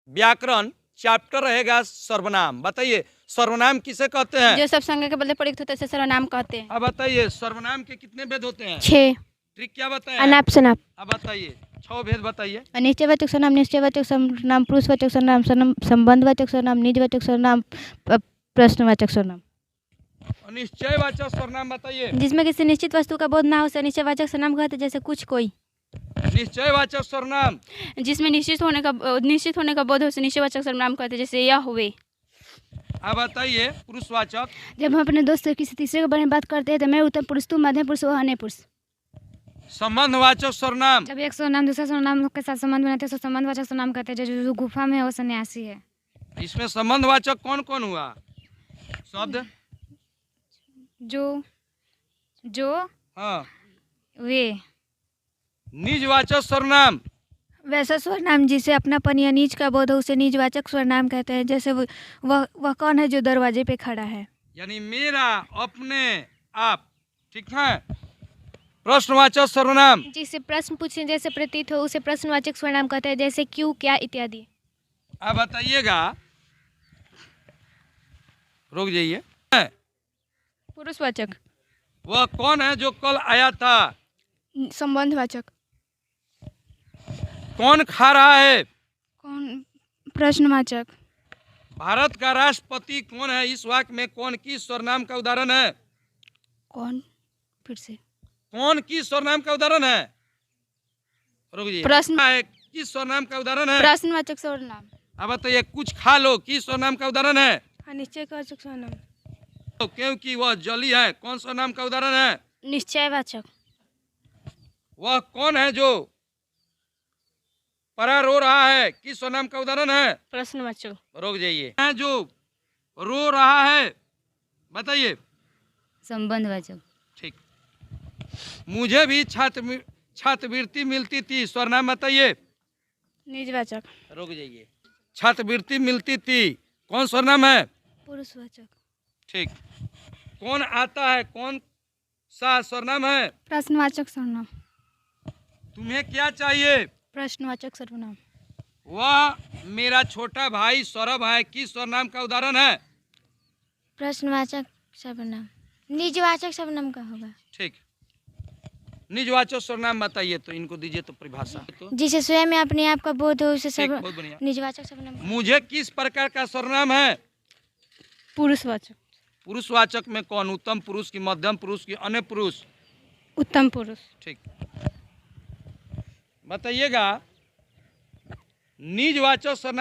व्याकरण चैप्टर रहेगा सर्वनाम। बताइए सर्वनाम किसे कहते हैं? जो सब संज्ञा के बदले प्रयुक्त होते हैं उसे सर्वनाम कहते हैं। अब बताइए सर्वनाम के कितने भेद होते हैं? 6। ट्रिक क्या बताए? अनाप शनाप। अब बताइए 6 भेद बताइए। निश्चयवाचक सर्वनाम, निश्चयवाचक सर्वनाम, पुरुषवाचक सर्वनाम, संबंधवाचक सर्वनाम, निजवाचक सर्वनाम, प्रश्नवाचक सर्वनाम। निश्चयवाचक सर्वनाम बताइए। जिसमें किसी निश्चित वस्तु का बोध ना हो उसे निश्चयवाचक सर्वनाम कहते हैं, जैसे कुछ, कोई। निश्चयवाचक सर्वनाम जिसमें निश्चित होने का बोध हो उसे निश्चयवाचक सर्वनाम कहते हैं, जैसे यह, हुए। अब बताइए पुरुषवाचक। जब हम अपने दोस्त से किसी तीसरे के बारे में बात करते हैं तो मैं उत्तम पुरुष, तू मध्यम पुरुष, वह अन्य पुरुष। संबंधवाचक सर्वनाम। जब एक सर्वनाम दूसरे सर्वनाम के साथ संबंध बनाते हैं तो संबंधवाचक सर्वनाम कहते हैं, जो गुफा में है वो सन्यासी है। इसमें संबंधवाचक कौन कौन हुआ शब्द? जो हाँ। वे। निजवाचक सर्वनाम। वैसा सर्वनाम जिसे अपनापन या नीच का बोध हो उसे निजवाचक सर्वनाम कहते हैं, जैसे वह कौन है जो दरवाजे पे खड़ा है। यानी मेरा, अपने, आप। ठीक है। प्रश्नवाचक सर्वनाम। जिसे प्रश्न पूछने जैसे प्रतीत हो उसे प्रश्नवाचक सर्वनाम कहते हैं, जैसे क्यों, क्या इत्यादि। अब बताइएगा, रुक जाइए। पुरुषवाचक। वह कौन है जो कल आया था? संबंधवाचक। कौन खा रहा है? कौन? प्रश्नवाचक। भारत का राष्ट्रपति कौन है? इस वाक्य में कौन किस सर्वनाम का उदाहरण है? कौन? फिर से। कौन किस सर्वनाम का उदाहरण है? रुक जाइए। प्रश्न है किस सर्वनाम का उदाहरण है? प्रश्नवाचक सर्वनाम। अब बताइए कुछ खा लो किस सर्वनाम का उदाहरण है? निश्चयवाचक सर्वनाम। तो क्योंकि वह जली है कौन सर्वनाम का उदाहरण है? निश्चयवाचक। वह कौन है जो परा रो रहा है किस सर्वनाम का उदाहरण है? प्रश्नवाचक। रुक जाइए। है जो रो रहा है बताइए। संबंधवाचक। ठीक। मुझे भी छात्रवृत्ति मिलती थी सर्वनाम बताइए। निजवाचक। रुक जाइए। छात्रवृत्ति मिलती थी कौन सर्वनाम है? पुरुषवाचक। ठीक। कौन आता है कौन सा सर्वनाम है? प्रश्नवाचक सर्वनाम। तुम्हें क्या चाहिए? प्रश्नवाचक सर्वनाम। वह मेरा छोटा भाई सौरभ है किस सर्वनाम का उदाहरण है? प्रश्नवाचक सर्वनाम। निजवाचक सर्वनाम का होगा। ठीक। निजवाचक सर्वनाम बताइए तो इनको दीजिए तो परिभाषा तो। जिसे स्वयं में अपने आप का बोध हो उसे बहुत बढ़िया। निजवाचक सर्वनाम। मुझे किस प्रकार का सर्वनाम है? पुरुषवाचक। पुरुषवाचक में कौन? उत्तम पुरुष की, मध्यम पुरुष की, अन्य पुरुष? उत्तम पुरुष। ठीक। बताइएगा निजवाचक सर्वनाम